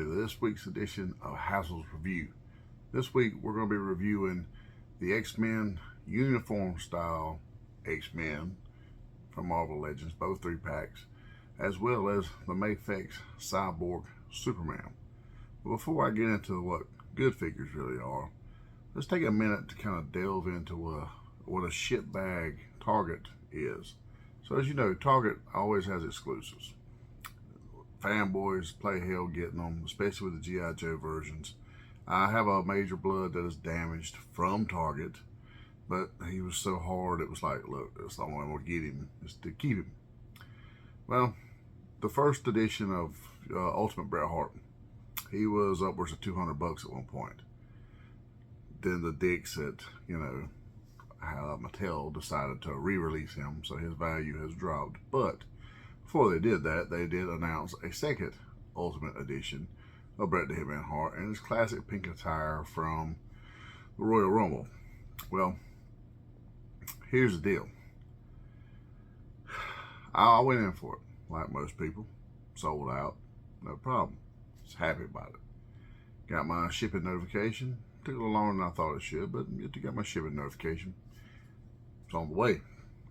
to this week's edition of Hassel's Review. This week we're going to be reviewing the X-Men uniform style X-Men from Marvel Legends, both 3-packs, as well as the Mafex Cyborg Superman. But before I get into what good figures really are, let's take a minute to kind of delve into what a shitbag Target is. So as you know, Target always has exclusives. Fanboys play hell getting them, especially with the G.I. Joe versions. I have a Major Blood that is damaged from Target, but he was so hard, it was like, look, that's the only way we'll get him, is to keep him. Well, the first edition of Ultimate Bret Hart, he was upwards of $200 at one point. Then the dicks at, Mattel decided to re-release him, so his value has dropped. But before they did that, they did announce a second Ultimate Edition of Bret the Hitman Hart and his classic pink attire from the Royal Rumble. Well, here's the deal. I went in for it, like most people. Sold out, no problem. Was happy about it. Got my shipping notification. Took a little longer than I thought it should, but you got my shipping notification. It's on the way.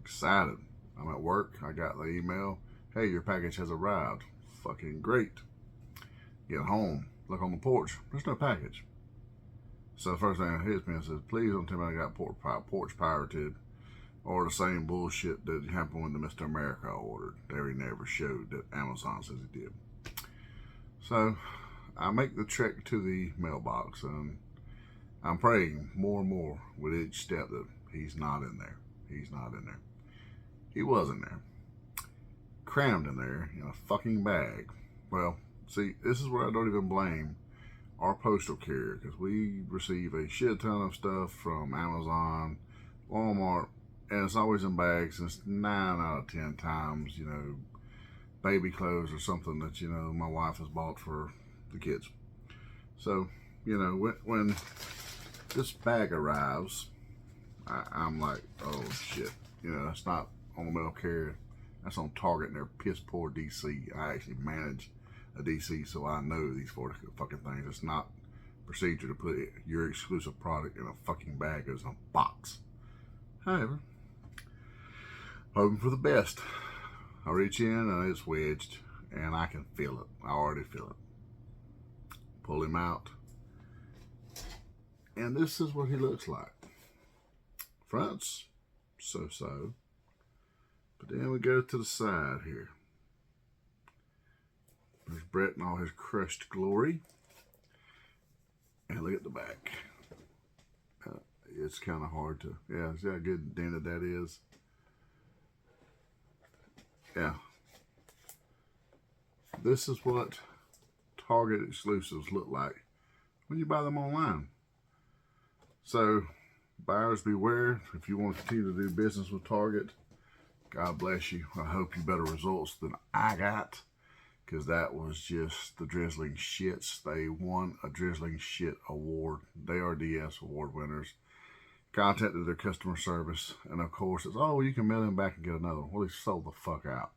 Excited. I'm at work. I got the email. Hey, your package has arrived. Fucking great. Get home. Look on the porch. There's no package. So the first thing that hits me and says, please don't tell me I got porch pirated or the same bullshit that happened when the Mr. America ordered. They never showed that Amazon says it did. So I make the trek to the mailbox and I'm praying more and more with each step that he's not in there. He's not in there. He was in there. Crammed in there in a fucking bag. Well, see, this is where I don't even blame our postal carrier, because we receive a shit ton of stuff from Amazon, Walmart, and it's always in bags, and it's 9 out of 10 times, baby clothes or something that, my wife has bought for the kids. So, when this bag arrives, I'm like, oh shit, that's not on the mail carrier. That's on Target and their piss poor DC. I actually manage a DC, so I know these fucking things. It's not procedure to put your exclusive product in a fucking bag. It was in a box. However, hoping for the best. I reach in and it's wedged, and I can feel it. I already feel it. Pull him out, and this is what he looks like. Front's so-so. But then we go to the side here. There's Bret in all his crushed glory. And look at the back. It's kind of hard to, see how good dented that is? Yeah. This is what Target exclusives look like when you buy them online. So, buyers beware. If you want to continue to do business with Target, God bless you. I hope you better results than I got, because that was just the drizzling shits. They won a drizzling shit award. They are DS award winners. Contacted their customer service, and of course it's, oh, you can mail him back and get another one. Well, he sold the fuck out.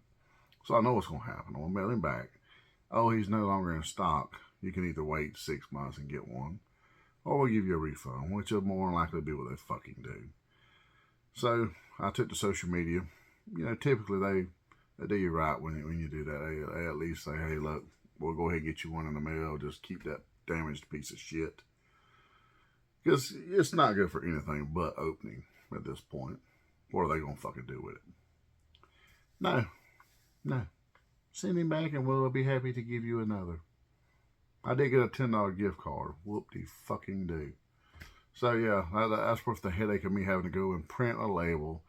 So I know what's going to happen. I'm going to mail him back. Oh, he's no longer in stock. You can either wait 6 months and get one, or we'll give you a refund, which will more than likely be what they fucking do. So I took to social media. Typically they do you right when you do that. They at least say, hey, look, we'll go ahead and get you one in the mail. Just keep that damaged piece of shit. Because it's not good for anything but opening at this point. What are they going to fucking do with it? No. Send him back and we'll be happy to give you another. I did get a $10 gift card. Whoop-de-fucking-do. So yeah, that's worth the headache of me having to go and print a label,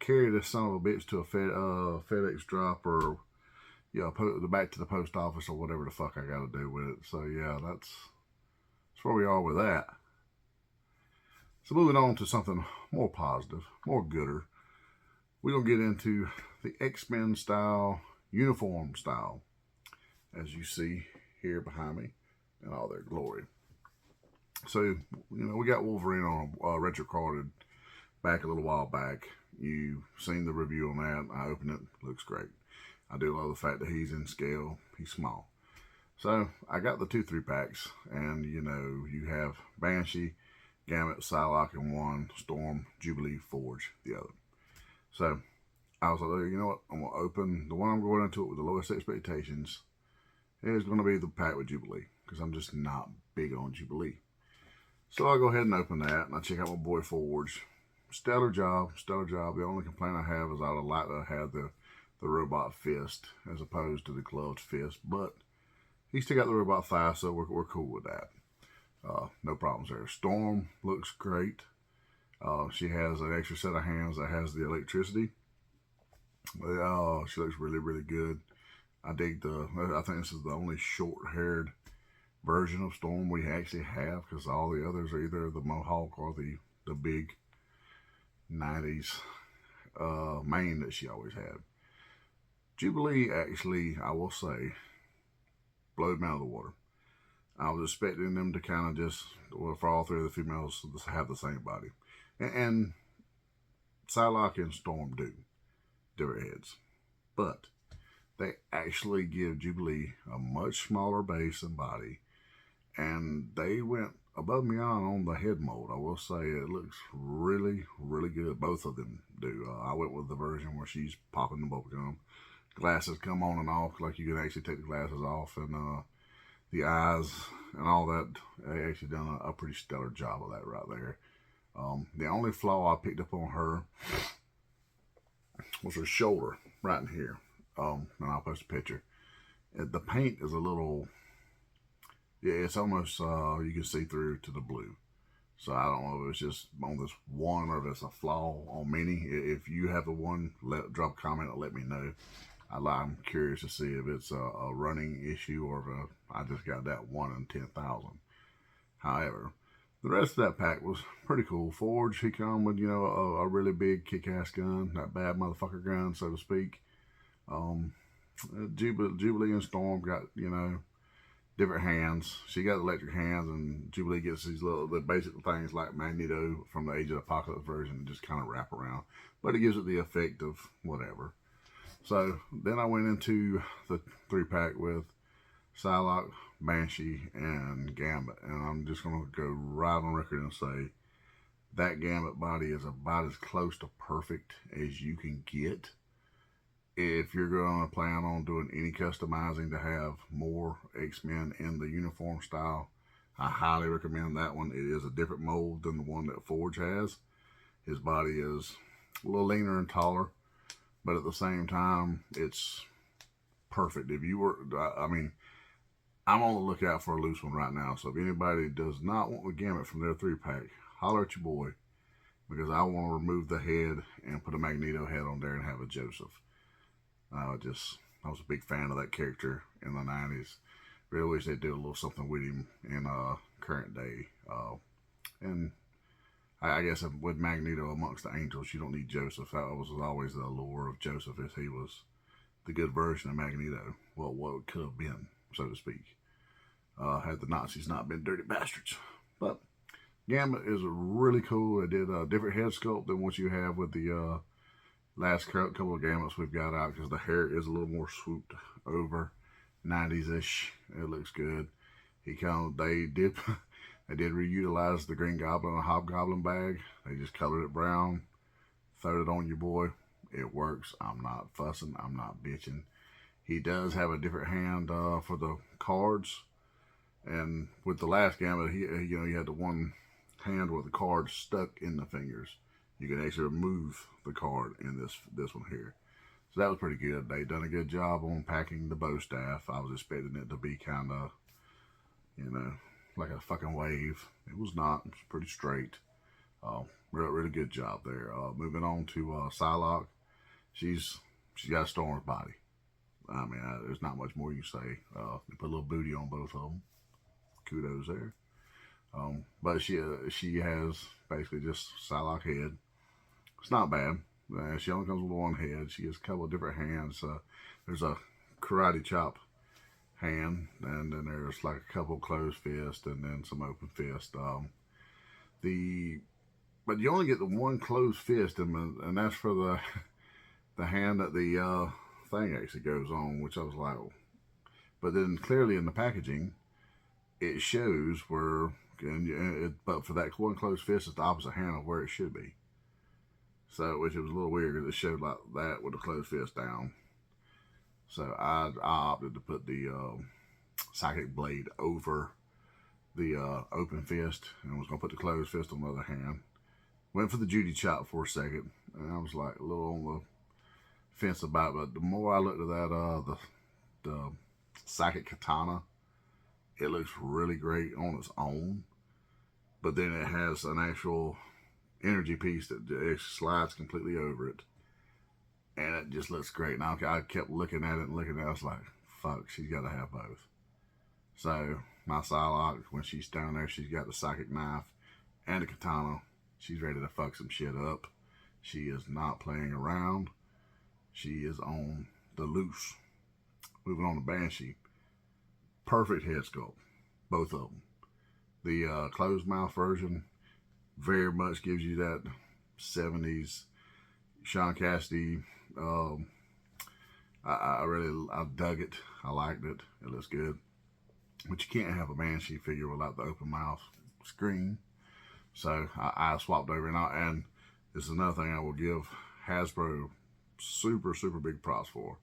carry this son of a bitch to a FedEx drop, or back to the post office, or whatever the fuck I got to do with it. So yeah, that's where we are with that. So moving on to something more positive, more gooder, we're gonna get into the X-Men style, uniform style, as you see here behind me in all their glory. So we got Wolverine on a retro carded back a little while back. You've seen the review on that. I opened it. Looks great. I do love the fact that he's in scale. He's small. So I got the 2 3-packs, and you know, you have Banshee, Gambit, Psylocke in one, Storm, Jubilee, Forge the other. So I was like, oh, you know what? I'm gonna open the one I'm going into it with the lowest expectations. Is going to be the pack with Jubilee, because I'm just not big on Jubilee. So I'll go ahead and open that, and I check out my boy Forge. Stellar job, stellar job. The only complaint I have is I would like to have the robot fist as opposed to the gloved fist, but he still got the robot thigh, so we're cool with that. No problems there. Storm looks great. She has an extra set of hands that has the electricity. She looks really, really good. I dig I think this is the only short-haired version of Storm we actually have, because all the others are either the Mohawk or the big 90s mane that she always had. Jubilee, actually, I will say, blowed me out of the water. I was expecting them to kind of just, well, for all 3 of the females, to have the same body. And Psylocke and Storm do different heads. But they actually give Jubilee a much smaller base and body. And they went above and beyond on the head mold. I will say it looks really, really good. Both of them do. I went with the version where she's popping the bubblegum. Glasses come on and off, like you can actually take the glasses off, and the eyes and all that. They actually done a pretty stellar job of that right there. The only flaw I picked up on her was her shoulder right in here. And I'll post a picture. The paint is a little, yeah, it's almost, you can see through to the blue. So I don't know if it's just on this one or if it's a flaw on many. If you have the one, drop a comment and let me know. I'm curious to see if it's a running issue or if I just got that 1 in 10,000. However, the rest of that pack was pretty cool. Forge, he come with, you know, a really big kick-ass gun, that bad motherfucker gun, so to speak. Jubilee and Storm got, you know, different hands. She got electric hands, and Jubilee gets these the basic things like Magneto from the Age of Apocalypse version, and just kind of wrap around. But it gives it the effect of whatever. So then I went into the 3-pack with Psylocke, Banshee, and Gambit. And I'm just going to go right on record and say that Gambit body is about as close to perfect as you can get. If you're going to plan on doing any customizing to have more X-Men in the uniform style, I highly recommend that one. It is a different mold than the one that Forge has. His body is a little leaner and taller, but at the same time, it's perfect. If you were, I mean, I'm on the lookout for a loose one right now. So if anybody does not want the Gambit from their 3-pack, holler at your boy, because I want to remove the head and put a Magneto head on there and have a Joseph. I was a big fan of that character in the 90s. Really wish they'd do a little something with him in current day. And I guess with Magneto amongst the angels, you don't need Joseph. That was always the allure of Joseph, is he was the good version of Magneto. Well, what it could have been, so to speak, had the Nazis not been dirty bastards. But Gambit is really cool. It did a different head sculpt than what you have with the last couple of Gambits we've got out, because the hair is a little more swooped over, 90s-ish. It looks good. They did reutilize the Green Goblin and Hobgoblin bag. They just colored it brown, throwed it on your boy. It works. I'm not fussing. I'm not bitching. He does have a different hand for the cards, and with the last Gambit, he had the one hand where the card stuck in the fingers. You can actually remove the card in this one here. So that was pretty good. They done a good job on packing the bow staff. I was expecting it to be kind of, you know, like a fucking wave. It was not. It was pretty straight. Really good job there. Moving on to Psylocke. She's got Storm's body. I mean, there's not much more you can say. They put a little booty on both of them. Kudos there. But she has basically just Psylocke head. It's not bad. She only comes with one head. She has a couple of different hands. There's a karate chop hand, and then there's like a couple closed fists, and then some open fist. But you only get the one closed fist, and that's for the hand that the thing actually goes on, which I was like, oh. But then clearly in the packaging, it shows where, but for that one closed fist, it's the opposite hand of where it should be. So, which it was a little weird because it showed like that with the closed fist down. So I opted to put the psychic blade over the open fist, and was gonna put the closed fist on the other hand. Went for the Judy chop for a second, and I was like a little on the fence about it. But the more I looked at that, the psychic katana, it looks really great on its own. But then it has an actual energy piece that it slides completely over it, and it just looks great. Now I kept looking at it and looking at it. I was like, fuck, she's got to have both. So my Psylocke, when she's down there, she's got the psychic knife and the katana. She's ready to fuck some shit up. She is not playing around. She is on the loose. Moving on to Banshee. Perfect head sculpt, both of them. The closed mouth version very much gives you that 70s Sean Cassidy. I dug it. I liked it. It looks good. But you can't have a Banshee figure without the open mouth screen. So I swapped over, and this is another thing I will give Hasbro super big props for.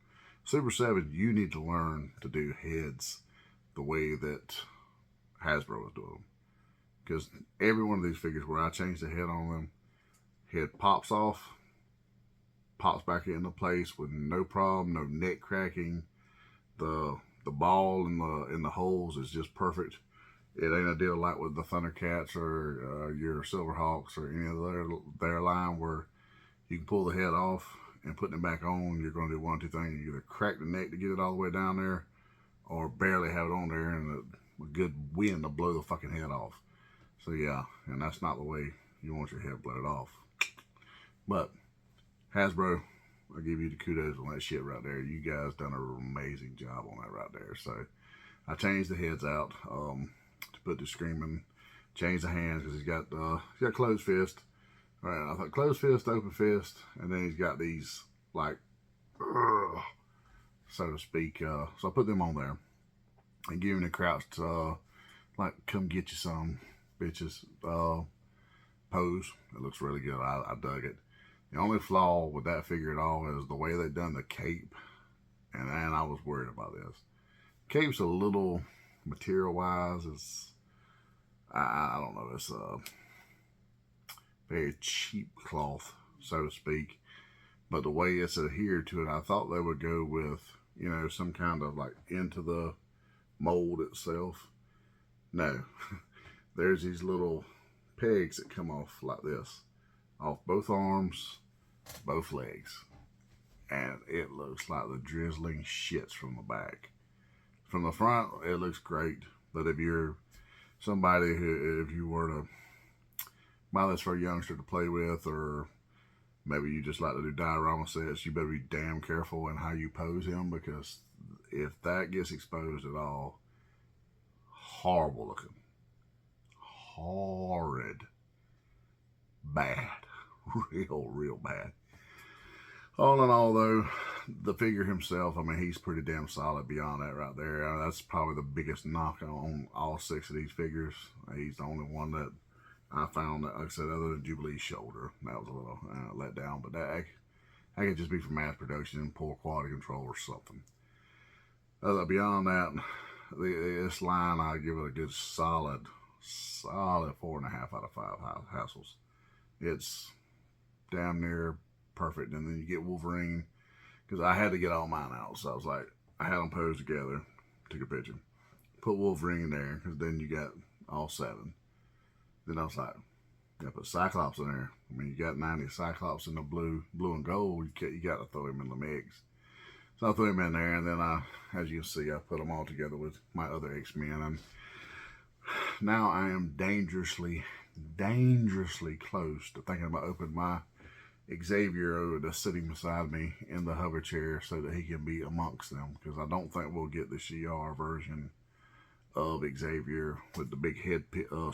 Super 7, you need to learn to do heads the way that Hasbro was doing them. Because every one of these figures where I change the head on them, head pops off, pops back into place with no problem, no neck cracking. The ball in the holes is just perfect. It ain't a deal like with the Thundercats or your Silverhawks or any of their line where you can pull the head off and putting it back on. You're going to do one or two things. You either crack the neck to get it all the way down there, or barely have it on there and a good wind to blow the fucking head off. So yeah, and that's not the way you want your head blown off. But Hasbro, I'll give you the kudos on that shit right there. You guys done an amazing job on that right there. So I changed the heads out to put the Screaming, changed the hands because he's got closed fist. All right, I thought closed fist, open fist, and then he's got these like, so to speak. So I put them on there and give him the crouched like come get you some bitches pose. It looks really good. I dug it. The only flaw with that figure at all is the way they done the cape, and I was worried about this. Cape's a little material wise. It's I don't know. It's very cheap cloth, so to speak. But the way it's adhered to it, I thought they would go with, you know, some kind of like into the mold itself. No, there's these little pegs that come off like this, off both arms, both legs, and it looks like the drizzling shits from the back. From the front, it looks great, but if you're somebody who, if you were to buy this for a youngster to play with, or maybe you just like to do diorama sets, you better be damn careful in how you pose him, because if that gets exposed at all, horrible looking, horrid, bad, real bad. All in all, though, the figure himself, I mean, he's pretty damn solid beyond that right there. That's probably the biggest knock on all 6 of these figures. He's the only one that I found that, like I said, other than Jubilee's shoulder, that was a little let down. But that could just be for mass production and poor quality control or something. Beyond that, this line, I give it a good solid 4.5 out of 5 Hassels. It's damn near perfect. And then you get Wolverine, because I had to get all mine out. So I was like, I had them posed together, took a picture, put Wolverine in there, because then you got all 7. Then I was like, yeah, put Cyclops in there. I mean, you got 90 Cyclops in the blue and gold. You got to throw him in the mix. So I threw him in there, and then as you can see, I put them all together with my other X-Men. And now I am dangerously close to thinking about opening my Xavier that's sitting beside me in the hover chair so that he can be amongst them, because I don't think we'll get the Shi'ar version of Xavier with the big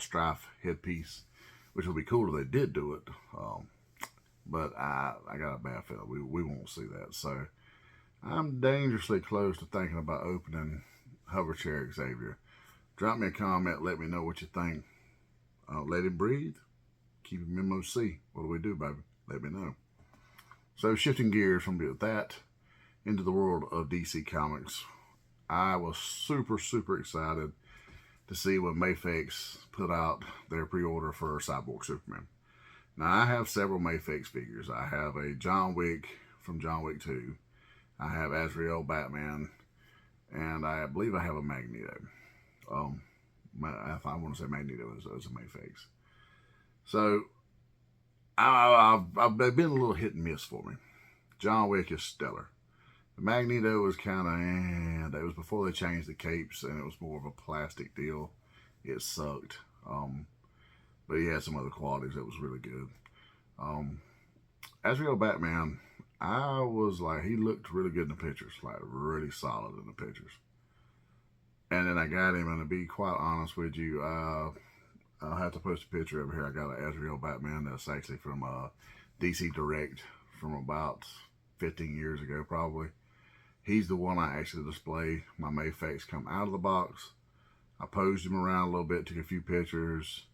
strife headpiece, which would be cool if they did do it. But I got a bad feeling we won't see that. So I'm dangerously close to thinking about opening hover chair Xavier. Drop me a comment. Let me know what you think. Let him breathe. Keep him MOC. What do we do, baby? Let me know. So shifting gears from that into the world of DC Comics, I was super excited to see when Mafex put out their pre-order for Cyborg Superman. Now, I have several Mafex figures. I have a John Wick from John Wick 2. I have Azrael Batman, and I believe I have a Magneto. I want to say Magneto is a Mafex. So, I've been a little hit and miss for me. John Wick is stellar. The Magneto was kind of, that was before they changed the capes, and it was more of a plastic deal. It sucked. But he had some other qualities that was really good. Azrael Batman, I was like, he looked really good in the pictures, like really solid in the pictures. And then I got him, and to be quite honest with you, I'll have to post a picture over here. I got an Azrael Batman that's actually from DC Direct from about 15 years ago, probably. He's the one I actually display my Mafex come out of the box. I posed him around a little bit, took a few pictures,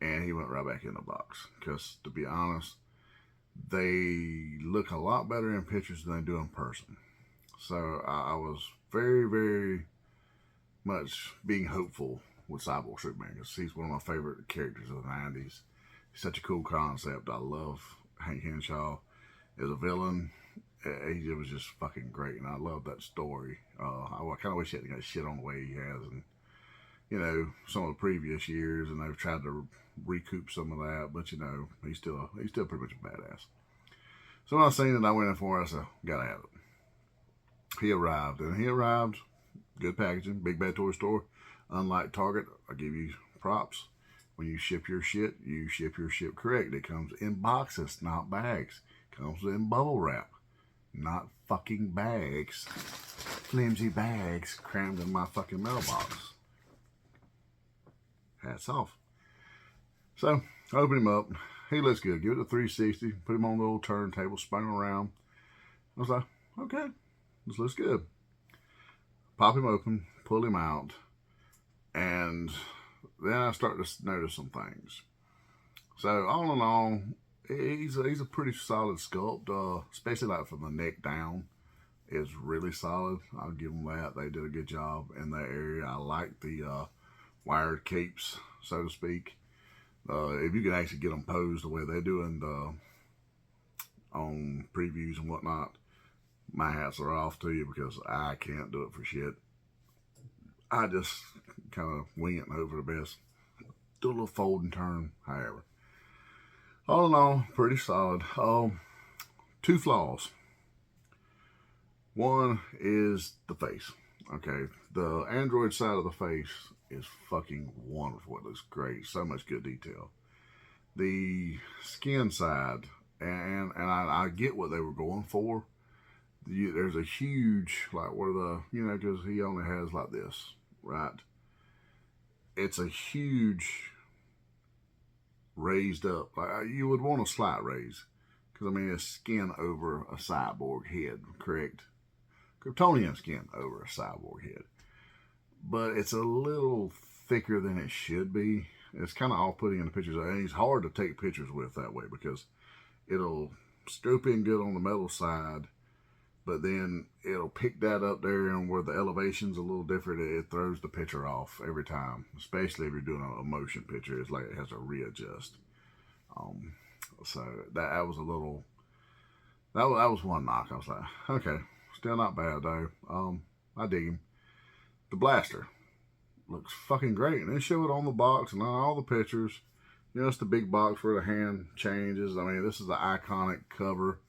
and he went right back in the box. Because, to be honest, they look a lot better in pictures than they do in person. So I was very much being hopeful with Cyborg Superman, because he's one of my favorite characters of the 90s. He's such a cool concept. I love Hank Henshaw as a villain. It was just fucking great, and I love that story. I kind of wish he hadn't got shit on the way he has, and you know, some of the previous years, and they've tried to recoup some of that, but you know, he's still pretty much a badass. So when I seen it, I went in for it. I said, gotta have it. He arrived, good packaging, Big Bad Toy Store. Unlike Target, I give you props. When you ship your shit correct. It comes in boxes, not bags. It comes in bubble wrap, not fucking bags. Flimsy bags crammed in my fucking mailbox. Hats off. So, I open him up. He looks good. Give it a 360. Put him on the little turntable, spun him around. I was like, okay, this looks good. Pop him open, pull him out, and then I start to notice some things. So, all in all, he's a pretty solid sculpt, especially like from the neck down. Is really solid. I'll give them that. They did a good job in that area. I like the wired capes, so to speak. If you can actually get them posed the way they do on previews and whatnot, my hats are off to you, because I can't do it for shit. I just kind of wing it and hope for the best. Do a little fold and turn, however. All in all, pretty solid. Two flaws. One is the face. Okay, the Android side of the face is fucking wonderful. It looks great. So much good detail. The skin side, and I get what they were going for. There's a huge, like, what are the, you know, because he only has like this, right? It's a huge raised up. Like, you would want a slight raise, because I mean, it's skin over a cyborg head, correct? Kryptonian skin over a cyborg head. But it's a little thicker than it should be. It's kind of off-putting in the pictures, and it's hard to take pictures with that way, because it'll scope in good on the metal side, but then it'll pick that up there, and where the elevation's a little different, it throws the picture off every time, especially if you're doing a motion picture. It's like it has to readjust. So that was a little, that was one knock. I was like, okay, still not bad though. I dig him. The blaster looks fucking great, and they show it on the box and on all the pictures. You know, it's the big box where the hand changes. I mean, this is the iconic cover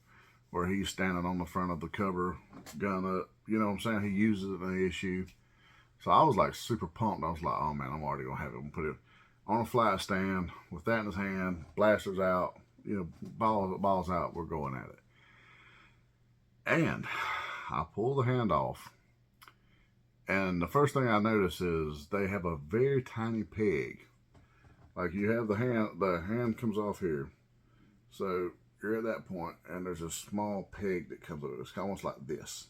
where he's standing on the front of the cover, gun up. You know what I'm saying? He uses it in the issue. So I was like super pumped. I was like, oh man, I'm already gonna have it. I'm gonna put it on a flat stand with that in his hand, blasters out, you know, balls out. We're going at it. And I pull the hand off, and the first thing I notice is they have a very tiny peg. Like, you have the hand comes off here. So you're at that point, and there's a small peg that comes over. It's almost like this.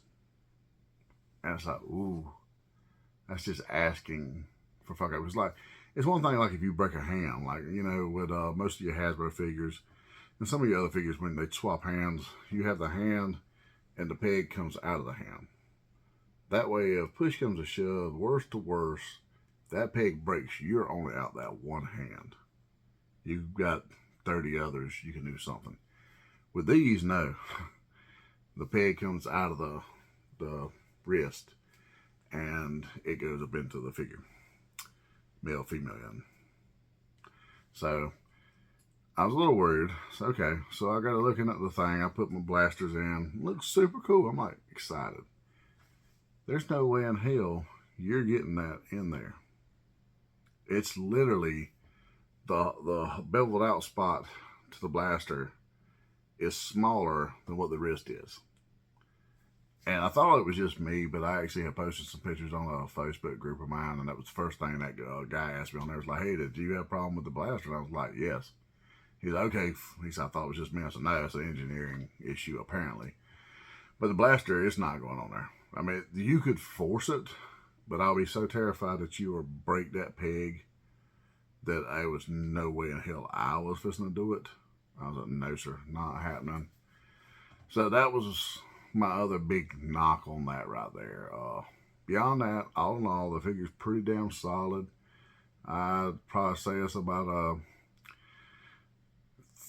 And it's like, ooh, that's just asking for fuck up. It's like, it's one thing like if you break a hand, like, you know, with most of your Hasbro figures and some of your other figures, when they swap hands, you have the hand and the peg comes out of the hand. That way, if push comes to shove, worst to worst, that peg breaks, you're only out that one hand. You've got 30 others, you can do something. With these, no. The peg comes out of the wrist and it goes up into the figure. Male, female end. So I was a little worried. So, okay, so I got to looking at the thing. I put my blasters in. Looks super cool. I'm like excited. There's no way in hell you're getting that in there. It's literally the beveled out spot to the blaster is smaller than what the wrist is. And I thought it was just me, but I actually had posted some pictures on a Facebook group of mine, and that was the first thing that guy asked me on there. Was like, hey, did you have a problem with the blaster? And I was like, yes. He's like, okay. He said, I thought it was just me. I said, no, it's an engineering issue, apparently. But the blaster, it's not going on there. I mean, you could force it, but I'll be so terrified that you will break that peg that I was no way in hell I was fixing to do it. I was like, no, sir, not happening. So that was my other big knock on that right there. Beyond that, all in all, the figure's pretty damn solid. I'd probably say it's about a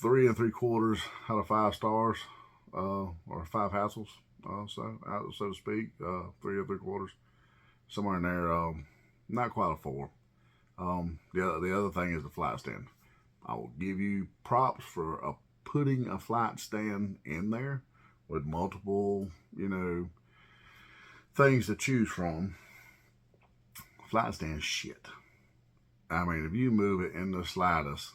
3 3/4 out of 5 stars, or 5 Hassels, so to speak. 3 3/4, somewhere in there. Not quite a 4. The other thing is the flight stand. I will give you props for putting a flight stand in there with multiple, you know, things to choose from. Flight stand shit. I mean, if you move it in the slightest,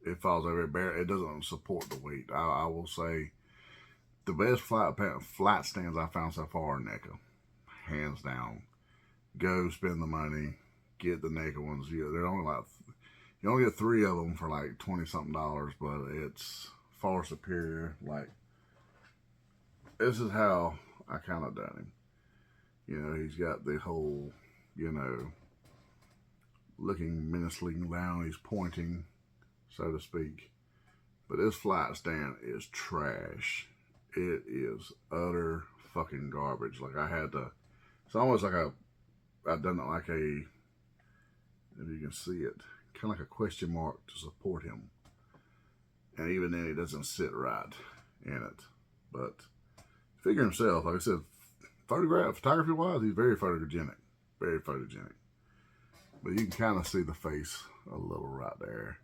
it falls over. It doesn't support the weight. I will say the best flight stands I found so far are NECA. Hands down. Go spend the money. Get the NECA ones. They're only like, you only get 3 of them for like $20-something, but it's far superior. Like, this is how I kind of done him. You know, he's got the whole, you know, looking menacingly down. He's pointing, so to speak. But this flight stand is trash. It is utter fucking garbage. Like, I had to, it's almost like I've done it like a, if you can see it, kind of like a question mark to support him. And even then, he doesn't sit right in it. But figure himself, like I said, photography wise, he's very photogenic. Very photogenic. But you can kind of see the face a little right there.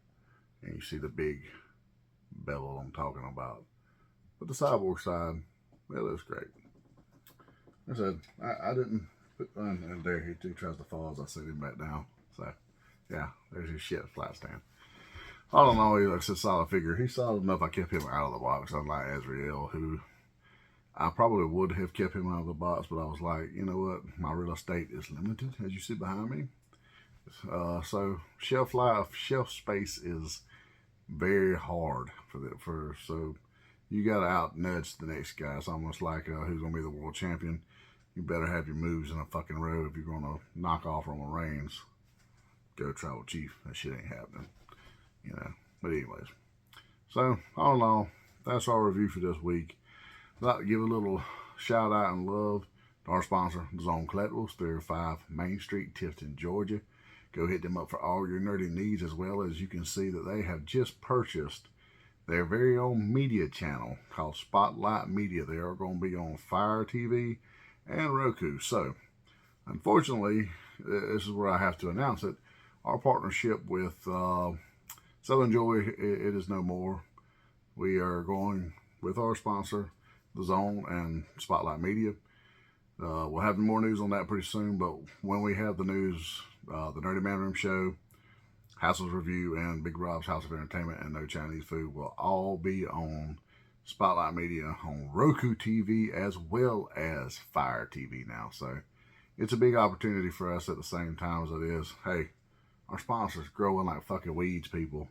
And you see the big bevel I'm talking about. But the Cyborg side, it looks great. Like I said, I didn't put and there he tries to fall as I set him back down. So yeah, there's his shit flight stand. All in all, he looks a solid figure. He's solid enough I kept him out of the box, unlike Azrael, who I probably would have kept him out of the box, but I was like, you know what, my real estate is limited, as you see behind me. So shelf life, shelf space is very hard so you gotta out nudge the next guy. It's almost like who's gonna be the world champion. You better have your moves in a fucking row if you're gonna knock off Roman Reigns. Go tribal chief. That shit ain't happening. You know. But anyways. So all in all, that's our review for this week. I'd like to give a little shout out and love to our sponsor, Zone Collectibles, 305 Main Street, Tifton, Georgia. Go hit them up for all your nerdy needs, as well as you can see that they have just purchased their very own media channel called Spotlight Media. They are going to be on Fire TV and Roku. So, unfortunately, this is where I have to announce it. Our partnership with Southern Joy, it is no more. We are going with our sponsor, The Zone and Spotlight Media. We'll have more news on that pretty soon, but when we have the news, the Nerdy Man Room Show, Hassel's Review, and Big Rob's House of Entertainment, and No Chinese Food will all be on Spotlight Media on Roku TV as well as Fire TV now. So it's a big opportunity for us at the same time as it is, hey, our sponsors growing like fucking weeds, people.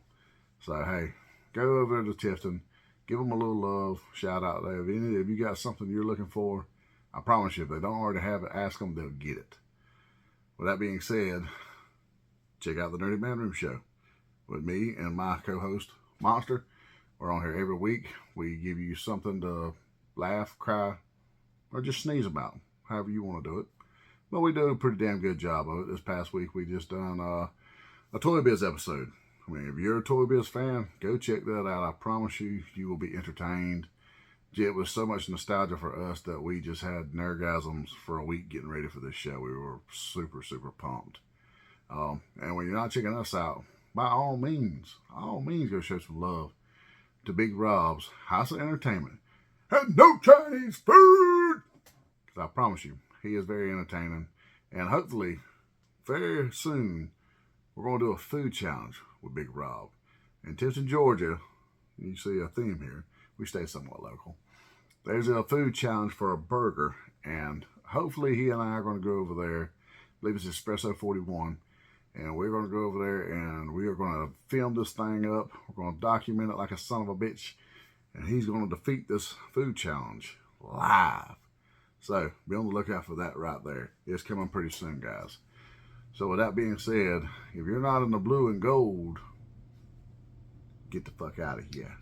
So hey, go over to Tifton, give them a little love, shout out there. If you got something you're looking for, I promise you, if they don't already have it, ask them, they'll get it. With that being said, check out the Dirty Man Room Show with me and my co-host, Monster. We're on here every week. We give you something to laugh, cry, or just sneeze about, however you want to do it. But we do a pretty damn good job of it. This past week, we just done a Toy Biz episode. I mean, if you're a Toy Biz fan, go check that out. I promise you, you will be entertained. It was so much nostalgia for us that we just had nergasms for a week getting ready for this show. We were super, super pumped. And when you're not checking us out, by all means, go show some love to Big Rob's Hassel Entertainment and No Chinese Food. Because I promise you, he is very entertaining. And hopefully, very soon, we're going to do a food challenge with Big Rob. In Tiffin, Georgia, you see a theme here. We stay somewhat local. There's a food challenge for a burger, and hopefully he and I are going to go over there. I believe it's Espresso 41, and we're going to go over there and we are going to film this thing up. We're going to document it like a son of a bitch, and he's going to defeat this food challenge live. So be on the lookout for that right there. It's coming pretty soon, guys. So with that being said, if you're not in the blue and gold, get the fuck out of here.